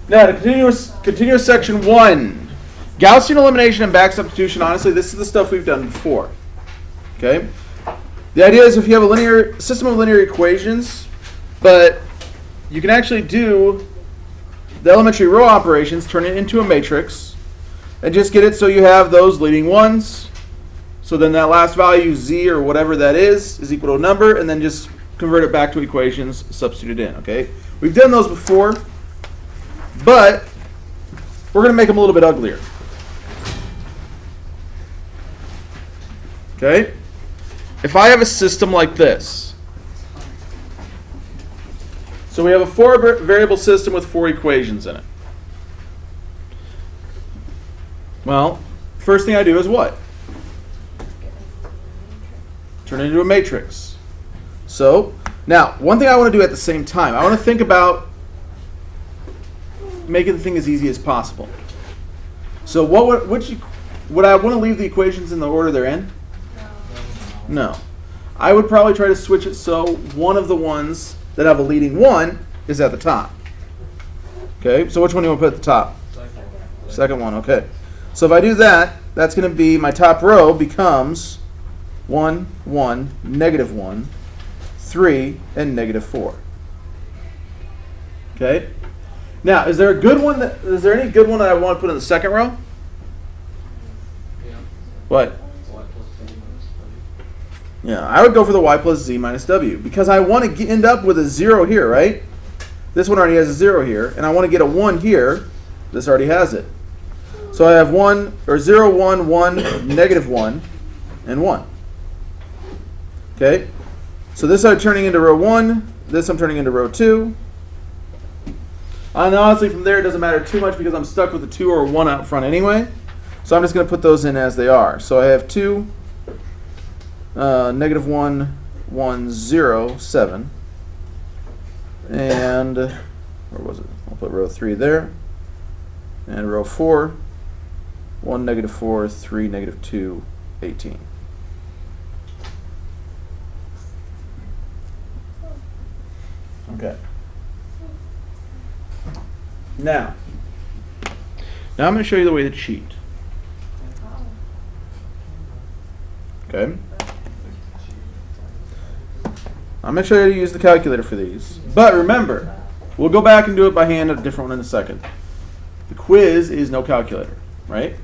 Now, to continuous section 1. Gaussian elimination and back substitution, honestly, this is the stuff we've done before. Okay? The idea is if you have a linear system of linear equations, but you can actually do the elementary row operations, turn it into a matrix, and just get it so you have those leading ones. So then that last value, z or whatever that is equal to a number, and then just convert it back to equations, substitute it in. Okay? We've done those before, but we're going to make them a little bit uglier. Okay? If I have a system like this, so we have a 4-variable system with 4 equations in it. Well, first thing I do is what? Turn it into a matrix. So, now, one thing I want to do at the same time, I want to think about making the thing as easy as possible. So would I want to leave the equations in the order they're in? No. I would probably try to switch it so one of the ones that have a leading 1 is at the top. Okay, so which one do you want to put at the top? Second one, okay. So if I do that, that's going to be, my top row becomes 1, 1, negative 1, 3, and negative 4. Okay? Now, is there any good one that I want to put in the second row? Yeah. What? Yeah, I would go for the y plus z minus w because I want to end up with a 0 here, right? This one already has a 0 here, and I want to get a 1 here. This already has it. So I have 0, 1, 1, negative 1, and 1. Okay? So this I'm turning into row 1. This I'm turning into row 2. And honestly, from there, it doesn't matter too much because I'm stuck with a 2 or a 1 out front anyway. So I'm just going to put those in as they are. So I have 2, negative 1, 1, 0, 7. And, where was it? I'll put row 3 there. And row 4, 1, negative 4, 3, negative 2, 18. Okay. Now I'm going to show you the way to cheat. Okay? I'm going to show you how to use the calculator for these. But remember, we'll go back and do it by hand, a different one in a second. The quiz is no calculator, right?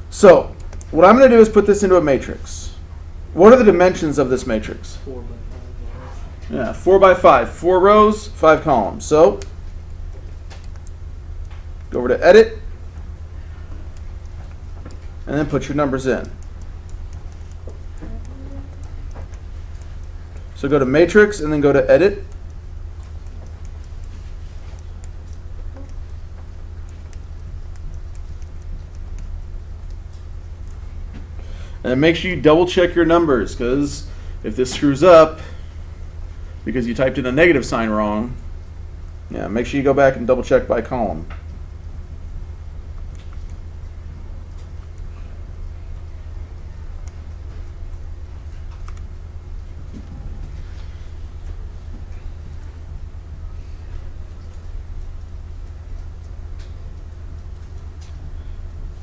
So, what I'm going to do is put this into a matrix. What are the dimensions of this matrix? 4 by 5. Yeah, 4 by 5. 4 rows, 5 columns. So, go over to Edit, and then put your numbers in. So go to Matrix, and then go to Edit. And make sure you double check your numbers, because if this screws up, because you typed in a negative sign wrong, yeah, make sure you go back and double check by column.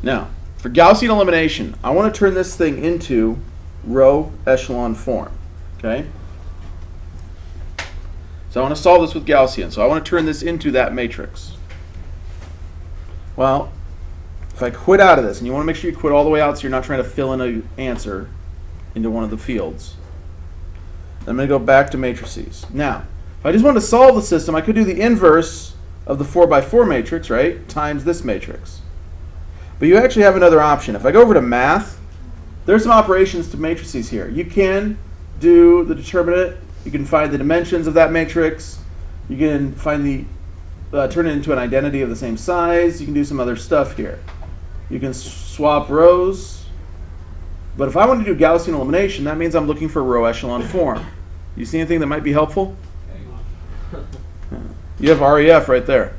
Now, for Gaussian elimination, I want to turn this thing into row echelon form. Okay? So I want to solve this with Gaussian. So I want to turn this into that matrix. Well, if I quit out of this, and you want to make sure you quit all the way out so you're not trying to fill in an answer into one of the fields. I'm going to go back to matrices. Now, if I just want to solve the system, I could do the inverse of the 4 by 4 matrix, right, times this matrix. But you actually have another option. If I go over to math, there's some operations to matrices here. You can do the determinant. You can find the dimensions of that matrix. You can find turn it into an identity of the same size. You can do some other stuff here. You can swap rows. But if I want to do Gaussian elimination, that means I'm looking for row echelon form. You see anything that might be helpful? You have REF right there.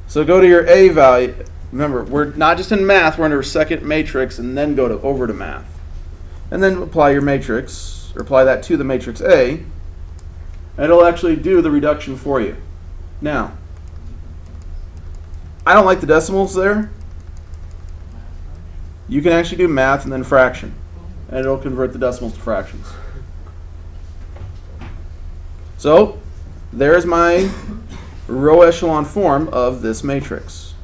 So go to your A value. Remember, we're not just in math, we're under a second matrix, and then go over to math. And then apply your matrix, or apply that to the matrix A, and it'll actually do the reduction for you. Now, I don't like the decimals there. You can actually do math and then fraction, and it'll convert the decimals to fractions. So, there's my row echelon form of this matrix.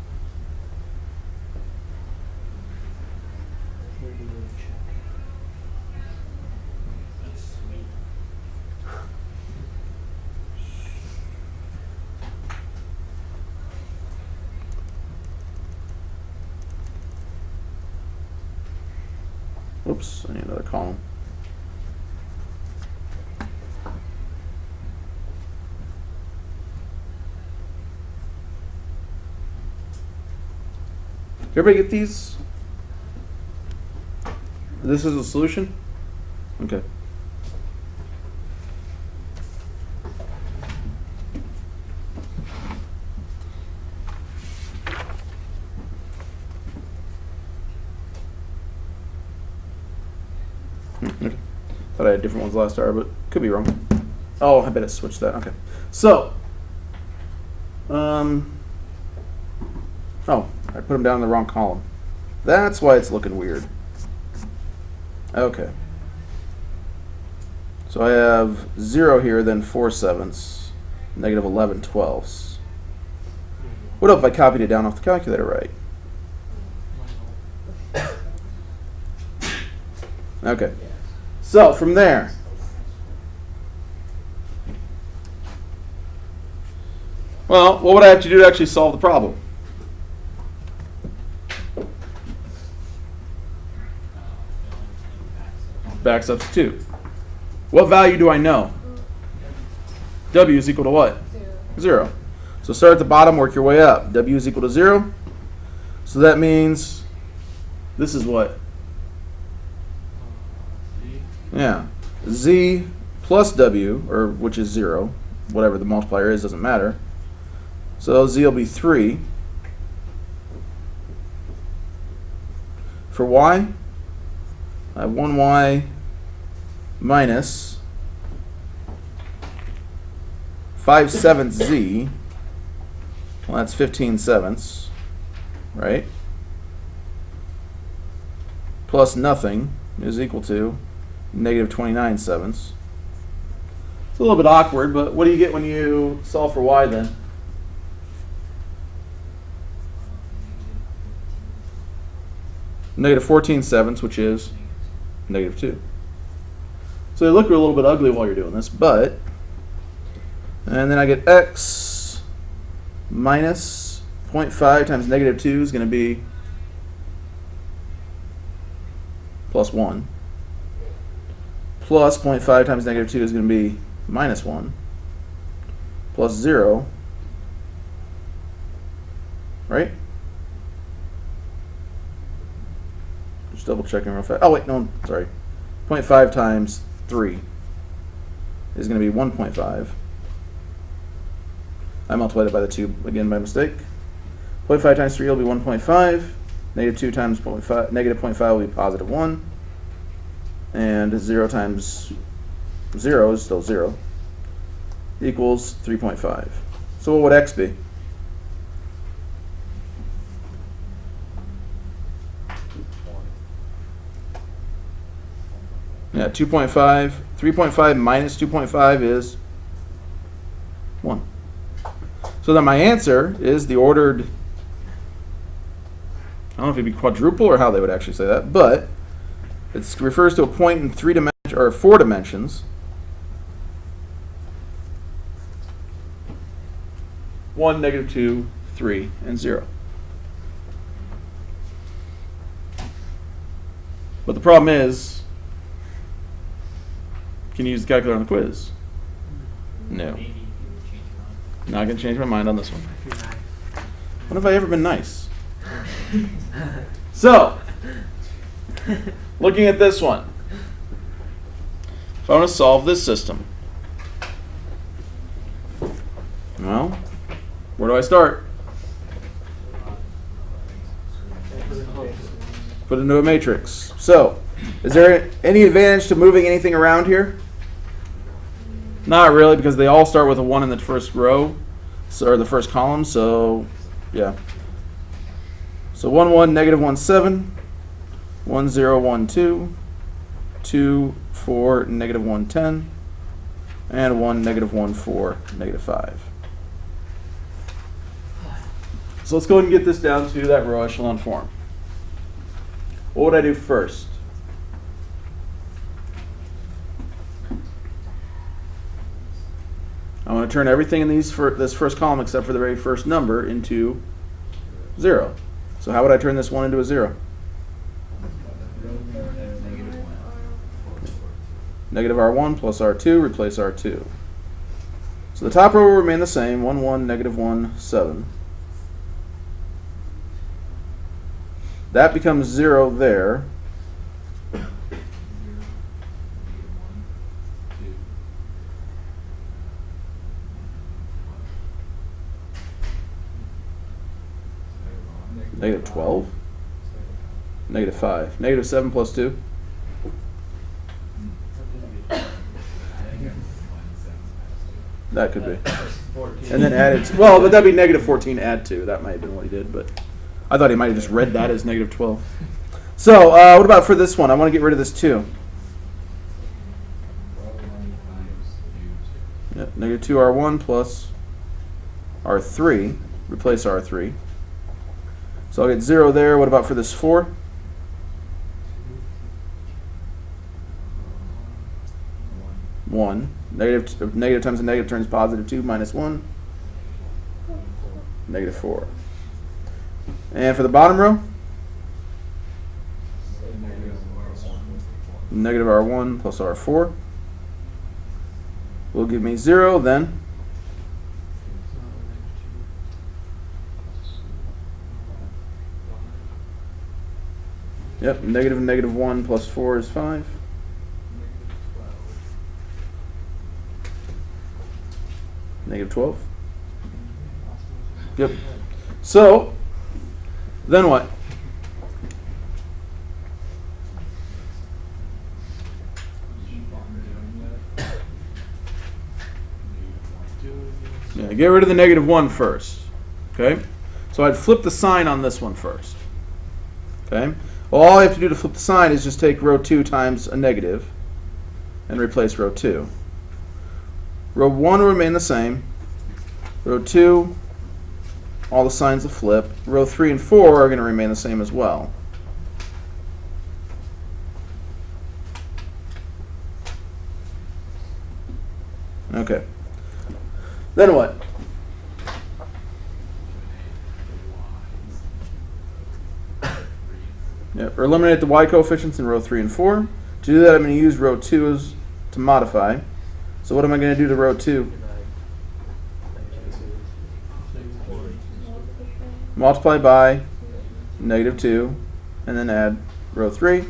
Oops, I need another column. Did everybody get these? This is the solution? Okay. Okay. Thought I had different ones last hour, but could be wrong. Oh, I bet I switched that. Okay. So, oh, I put them down in the wrong column. That's why it's looking weird. Okay. So I have 0 here, then 4/7, negative 11/12. What if I copied it down off the calculator right? Okay. So from there, well, what would I have to do to actually solve the problem? Back substitute. What value do I know? W is equal to what? 0. So start at the bottom, work your way up. W is equal to 0. So that means this is what? Yeah. Z plus W, or which is 0. Whatever the multiplier is, doesn't matter. So Z will be 3. For Y, I have 1Y minus 5/7 Z. Well, that's 15/7, right? Plus nothing is equal to negative 29/7. It's a little bit awkward, but what do you get when you solve for Y then? Negative 14/7, which is negative 2. So they look a little bit ugly while you're doing this, but, and then I get X minus 0.5 times negative 2 is going to be plus 1. Plus 0.5 times negative 2 is going to be minus 1. Plus 0. Right? Just double checking real fast. Oh, wait, no, sorry. 0.5 times 3 is going to be 1.5. I multiplied it by the 2 again by mistake. 0.5 times 3 will be 1.5. Negative 2 times 0.5, negative 0.5 will be positive 1. And 0 times 0 is still 0. Equals 3.5. So what would X be? Yeah, 2.5. 3.5 minus 2.5 is 1. So then my answer is the ordered, I don't know if it'd be quadruple or how they would actually say that, but it refers to a point in 3 dimensions or 4 dimensions. 1, negative 2, 3, and 0. But the problem is, can you use the calculator on the quiz? No. Not going to change my mind on this one. When have I ever been nice? So, looking at this one, if I want to solve this system, well, where do I start? Put it into a matrix. So, is there any advantage to moving anything around here? Not really, because they all start with a 1 in the first row. or the first column, so yeah. So 1, 1, negative 1, 7, 1, 0, 1, 2, 2, 4, negative 1, 10, and 1, negative 1, 4, negative 5. So let's go ahead and get this down to that row echelon form. What would I do first? I want to turn everything in this first column except for the very first number into 0. So how would I turn this 1 into a 0? Negative R1 plus R2, replace R2. So the top row will remain the same, 1, 1, negative 1, 7. That becomes 0 there. Negative 12. Negative 5. Negative 7 plus 2. That could be. And then added, well, but that'd be negative 14 add 2. That might have been what he did, but I thought he might have just read that as negative 12. So what about for this one? I want to get rid of this 2. Yeah, negative 2R1 plus R3. Replace R3. So I'll get 0 there. What about for this 4? Negative times a negative turns positive 2 minus 1. Negative 4. And for the bottom row? Negative R1 plus R4 will give me 0 then. Yep, negative and negative 1 plus 4 is 5. Negative 12. Yep. So, then what? Yeah, get rid of the negative 1 first. Okay? So I'd flip the sign on this one first. Okay? Well, all I have to do to flip the sign is just take row 2 times a negative and replace row 2. Row 1 will remain the same. Row 2, all the signs will flip. Row 3 and 4 are going to remain the same as well. Okay. Then what? Yep. Eliminate the y coefficients in row 3 and 4. To do that, I'm going to use row 2 to modify. So what am I going to do to row 2? Multiply by negative 2, and then add row 3.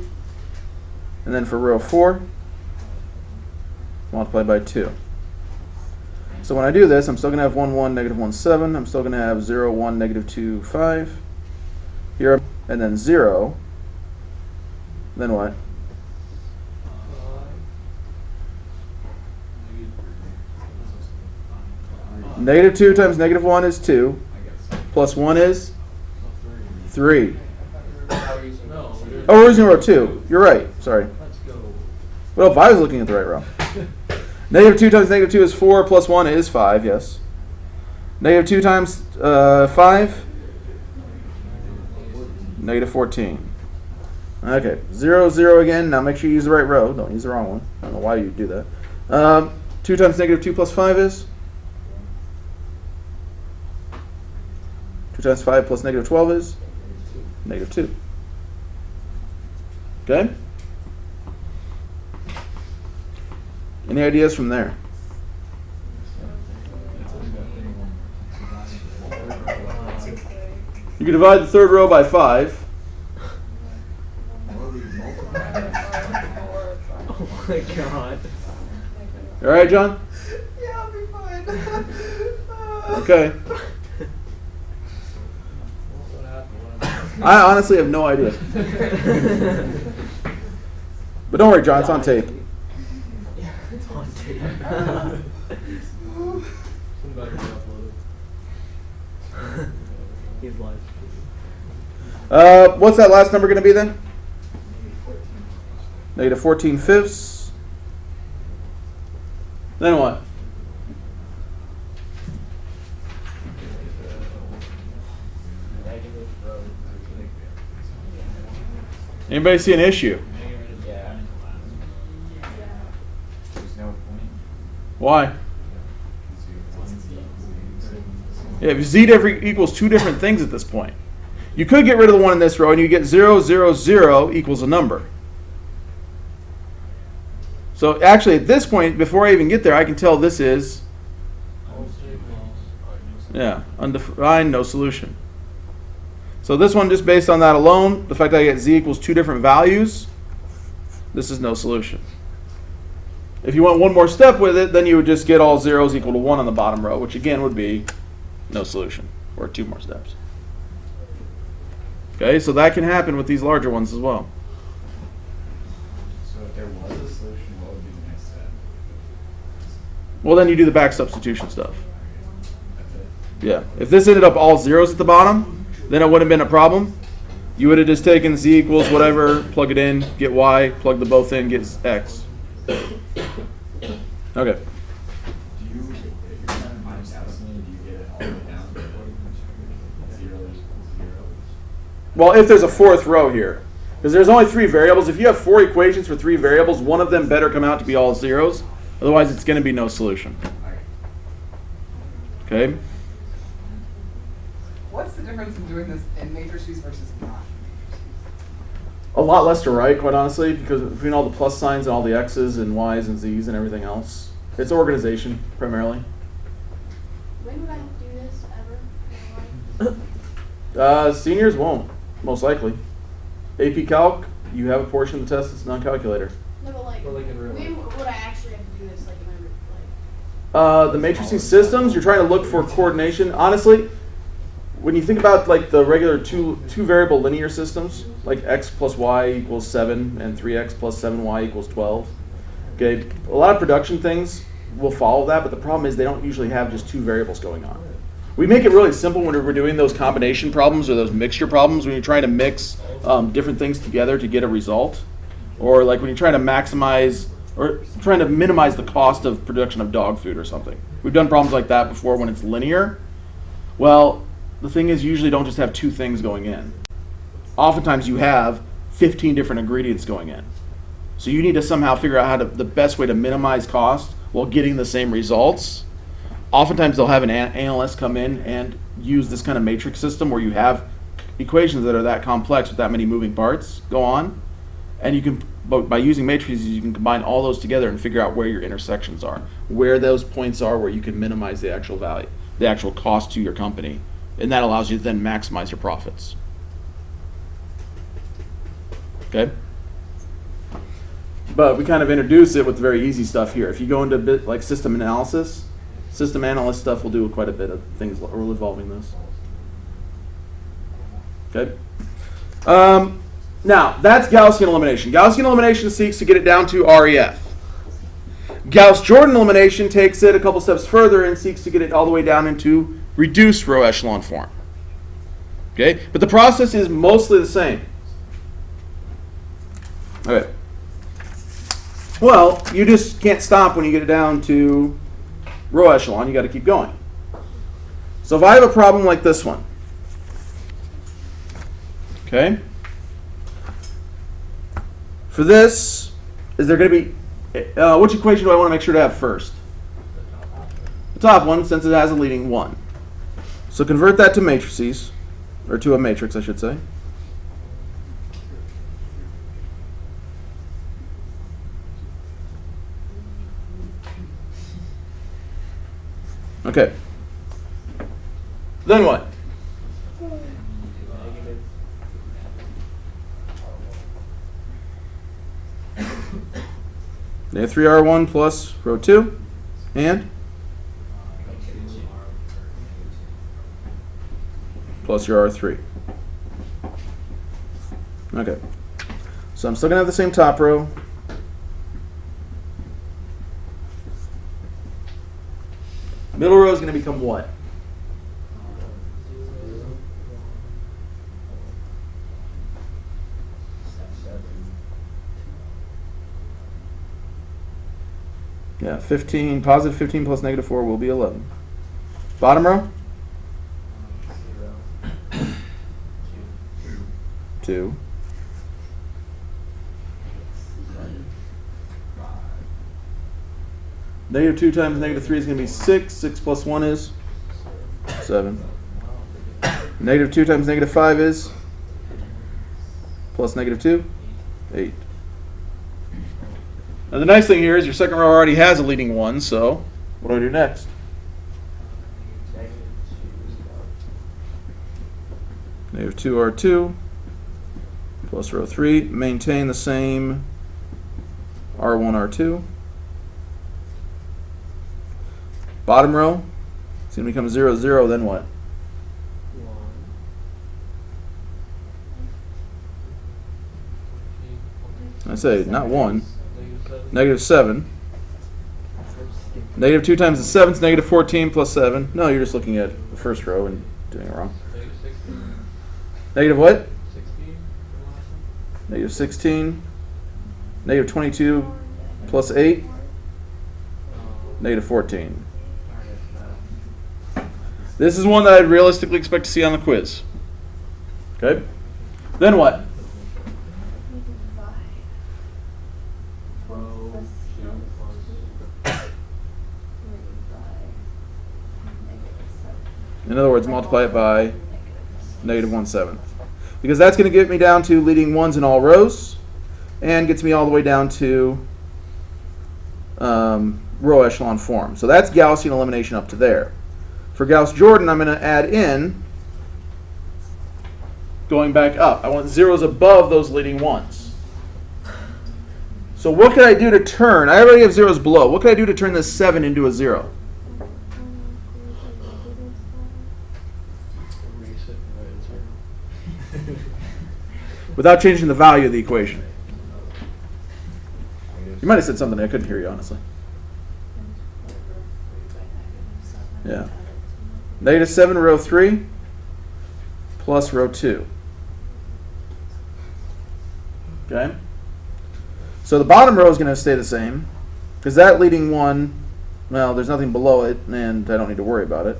And then for row 4, multiply by 2. So when I do this, I'm still going to have 1, 1, negative 1, 7. I'm still going to have 0, 1, negative 2, 5. Here, and then 0. Then what? Negative 2 times negative 1 is 2. Plus 1 is 3. Oh, we're using row 2. You're right. Sorry. Well, if I was looking at the right row. Negative 2 times negative 2 is 4. Plus 1 is 5. Yes. Negative 2 times 5. Negative 14. Okay. 0, 0 again. Now make sure you use the right row. Don't use the wrong one. I don't know why you do that. 2 times negative 2 plus 5 is? 2 times 5 plus negative 12 is? Negative 2. Okay? Any ideas from there? You can divide the third row by 5. Oh my god. All right, John? Yeah, I'll be fine. Okay. I honestly have no idea. But don't worry, John, it's on tape. Yeah, it's on tape. He's live. What's that last number going to be then? Negative 14 fifths. Then what? Anybody see an issue? Yeah. There's no point. Why? Yeah, if z equals two different things at this point. You could get rid of the one in this row and you get 0, 0, 0 equals a number. So actually at this point, before I even get there, I can tell this is, yeah, undefined, no solution. So this one, just based on that alone, the fact that I get z equals two different values, this is no solution. If you went one more step with it, then you would just get all zeros equal to 1 on the bottom row, which again would be no solution, or two more steps. Okay, so that can happen with these larger ones as well. So if there was a solution, what would be the next step? Well, then you do the back substitution stuff. That's it. Yeah, if this ended up all zeros at the bottom, then it wouldn't have been a problem. You would have just taken z equals whatever, plug it in, get y, plug the both in, get x. Okay. Do you, if you're trying to find something, do you get it all the way down to 0 equals 0? Well, if there's a fourth row here, because there's only three variables. If you have four equations for three variables, one of them better come out to be all zeros. Otherwise, it's going to be no solution. Okay? What's the difference in doing this in matrices versus not? A lot less to write, quite honestly, because between all the plus signs and all the x's and y's and z's and everything else, it's organization primarily. When would I do this ever? Seniors won't, most likely. AP Calc, you have a portion of the test that's non-calculator. No, but like, But like in real when life. would I actually have to do this? Like, in my, like, The matrices systems, you're trying to look for coordination. Honestly, when you think about like the regular two variable linear systems, like x plus y equals 7 and 3x plus 7y equals 12. Okay, a lot of production things will follow that, but the problem is they don't usually have just two variables going on. We make it really simple when we're doing those combination problems or those mixture problems when you're trying to mix different things together to get a result, or like when you're trying to maximize or trying to minimize the cost of production of dog food or something. We've done problems like that before when it's linear. Well, the thing is, you usually don't just have two things going in. Oftentimes you have 15 different ingredients going in. So you need to somehow figure out the best way to minimize cost while getting the same results. Oftentimes they'll have an analyst come in and use this kind of matrix system where you have equations that are that complex with that many moving parts go on. And you can, by using matrices, you can combine all those together and figure out where your intersections are, where those points are where you can minimize the actual value, the actual cost to your company. And that allows you to then maximize your profits. Okay? But we kind of introduce it with very easy stuff here. If you go into a bit like system analysis, system analyst stuff will do quite a bit of things involving this. Okay? Now, that's Gaussian elimination. Gaussian elimination seeks to get it down to REF. Gauss-Jordan elimination takes it a couple steps further and seeks to get it all the way down into reduced row echelon form. Okay? But the process is mostly the same. Okay. Well, you just can't stop when you get it down to row echelon. You got to keep going. So if I have a problem like this one, okay? For this, is there going to be, which equation do I want to make sure to have first? The top one, since it has a leading 1. So convert that to matrices, or to a matrix, I should say. Okay. Then what? They have 3R1 plus row 2 and plus your R3. Okay. So I'm still going to have the same top row. Middle row is going to become what? Yeah, 15, positive 15 plus negative 4 will be 11. Bottom row? 2. Negative 2 times negative 3 is going to be 6. 6 plus 1 is 7. Negative 2 times negative 5 is plus negative 2, 8. Now the nice thing here is your second row already has a leading 1, so what do I do next? Negative 2R2 plus row 3. Maintain the same R1, R2. Bottom row, it's going to become 0, 0, then what? I say, not 1. Negative 7. Negative 2 times the 7 is negative 14 plus 7. No, you're just looking at the first row and doing it wrong. Negative what? 16. Negative 16. Negative 22 plus 8. Negative 14. This is one that I'd realistically expect to see on the quiz. Okay? Then what? In other words, multiply it by negative 1/7. Because that's going to get me down to leading 1s in all rows and gets me all the way down to row echelon form. So that's Gaussian elimination up to there. For Gauss-Jordan, I'm going to add in going back up. I want zeros above those leading 1s. So what can I do to turn? I already have zeros below. What can I do to turn this 7 into a 0? Without changing the value of the equation. You might have said something I couldn't hear you, honestly. Yeah. Negative 7 row 3 plus row 2. Okay? So the bottom row is going to stay the same because that leading 1, well, there's nothing below it and I don't need to worry about it.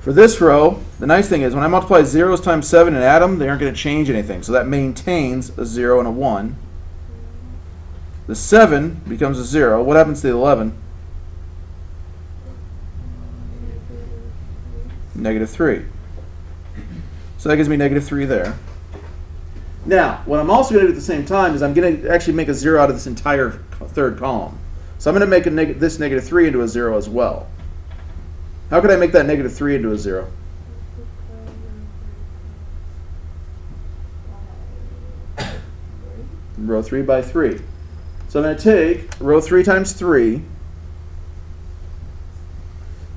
For this row, the nice thing is when I multiply zeros times 7 and add them, they aren't going to change anything. So that maintains a 0 and a 1. The 7 becomes a 0. What happens to the 11? Negative 3. So that gives me negative 3 there. Now, what I'm also going to do at the same time is I'm going to actually make a 0 out of this entire third column. So I'm going to make this negative 3 into a 0 as well. How could I make that negative 3 into a 0? Row 3 by 3. So I'm going to take row 3 times 3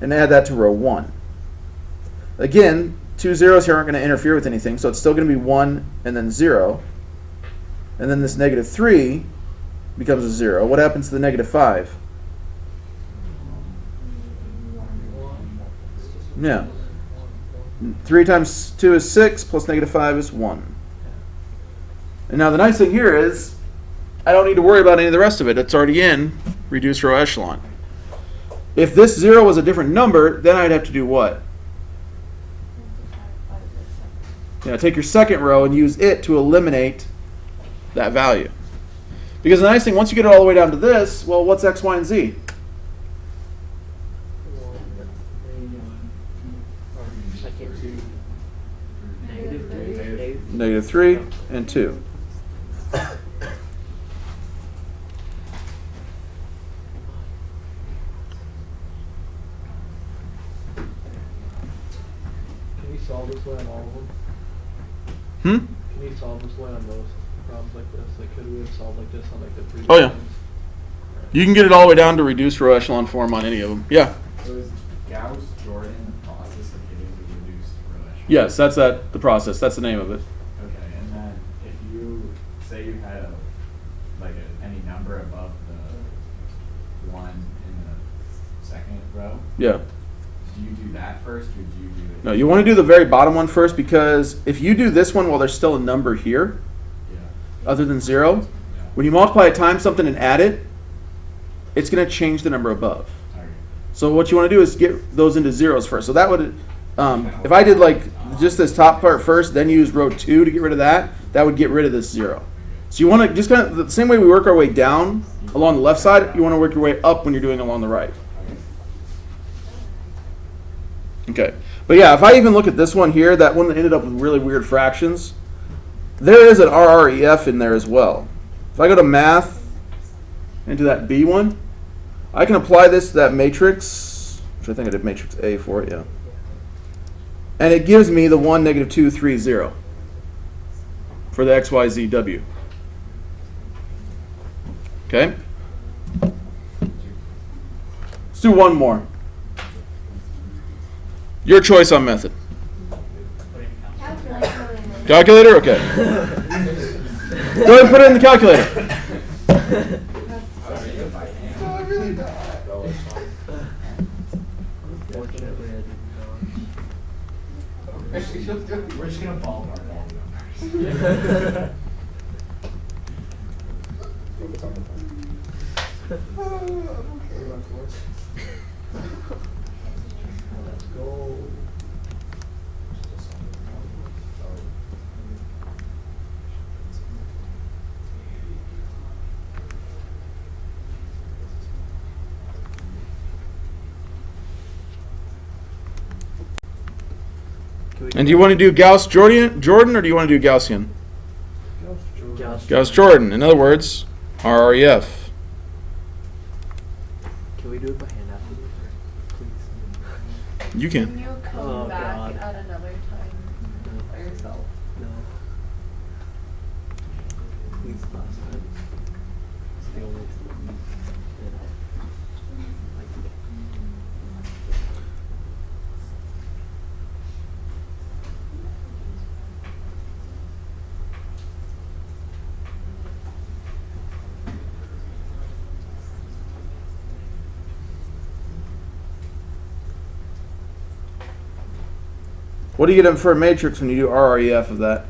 and add that to row 1. Again, 2 zeros here aren't going to interfere with anything, so it's still going to be 1 and then 0. And then this negative 3 becomes a 0. What happens to the negative 5? Yeah. 3 times 2 is 6, plus negative 5 is 1. And now the nice thing here is I don't need to worry about any of the rest of it. It's already in reduced row echelon. If this 0 was a different number, then I'd have to do what? Yeah, take your second row and use it to eliminate that value. Because the nice thing, once you get it all the way down to this, well, what's x, y, and z? Negative 3 and 2. Can you solve this way on all of them? Can you solve this way on most problems like this? Like, could we have solved like this on like the previous Oh, yeah. ones? You can get it all the way down to reduced row echelon form on any of them. Yeah. So is Gauss-Jordan the process of getting the reduced row echelon? Yes, that's the process. That's the name of it. Okay, and then if you say you had any number above the 1 in the second row, Yeah. do you do that first, or do you do it? No, you want to do the very bottom one first because if you do this one while there's still a number here, Yeah. other than 0, Yeah. when you multiply it times something and add it, it's going to change the number above. Okay. So what you want to do is get those into zeros first. So that would, if I did like just this top part first, then use row 2 to get rid of that, that would get rid of this 0. So you want to just kind of, the same way we work our way down along the left side, you want to work your way up when you're doing along the right. Okay. But yeah, if I even look at this one here, that one that ended up with really weird fractions, there is an RREF in there as well. If I go to math into that B one, I can apply this to that matrix, which I think I did matrix A for it, yeah. And it gives me the 1, -2, 3, 0 for the X, Y, Z, W. Okay? Let's do one more. Your choice on method. Calculator? Okay. Go ahead and put it in the calculator. We're just gonna ballpark all the numbers. Let's go. And do you want to do Gauss-Jordan, or do you want to do Gaussian? Gauss-Jordan. In other words, RREF. Can we do it by hand afterwards, please? You Can can. you come Oh, back God. at another time by yourself? No. Please, last time. It's the only thing that I like to do. What do you get for a matrix when you do RREF of that?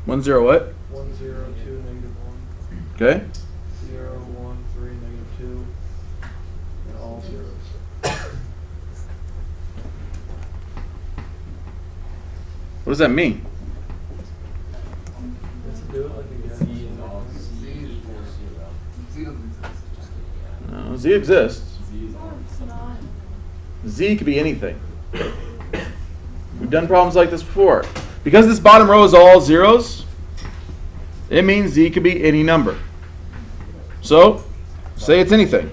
1, 0, what? 1, 0, 2, -1. Okay. 0, 1, 3, -2. And all zeros. What does that mean? Let's do it like again. Z is all Z is for 0. Z doesn't exist. Just kidding. No, Z exists. Z is all. It's not. Z could be anything. We've done problems like this before. Because this bottom row is all zeros, it means Z could be any number. So, say it's anything.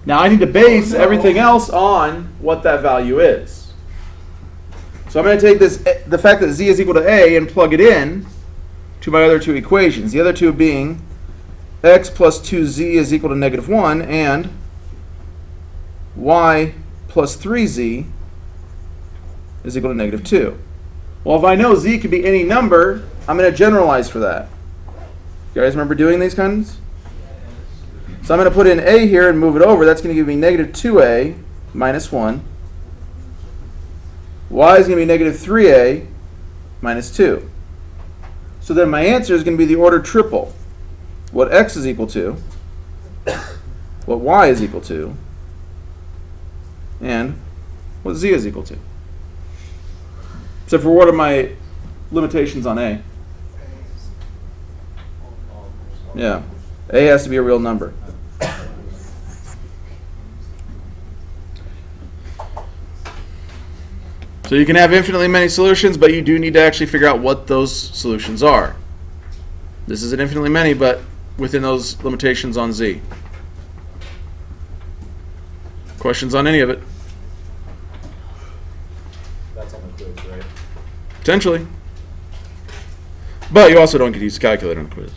Now I need to base everything else on what that value is. So I'm going to take this, the fact that Z is equal to A, and plug it in to my other two equations. The other two being x plus 2z is equal to -1 and y plus 3z is equal to -2. Well, if I know z could be any number, I'm going to generalize for that. You guys remember doing these kinds? So I'm going to put in a here and move it over. That's going to give me -2a minus 1. Y is going to be -3a minus 2. So then my answer is going to be the order triple. What x is equal to, what y is equal to, and what z is equal to. Except for what are my limitations on a? Yeah, a has to be a real number. So you can have infinitely many solutions, but you do need to actually figure out what those solutions are. This is an infinitely many, but within those limitations on z. Questions on any of it? That's on the quiz, right? Potentially. But you also don't get to use a calculator on the quiz.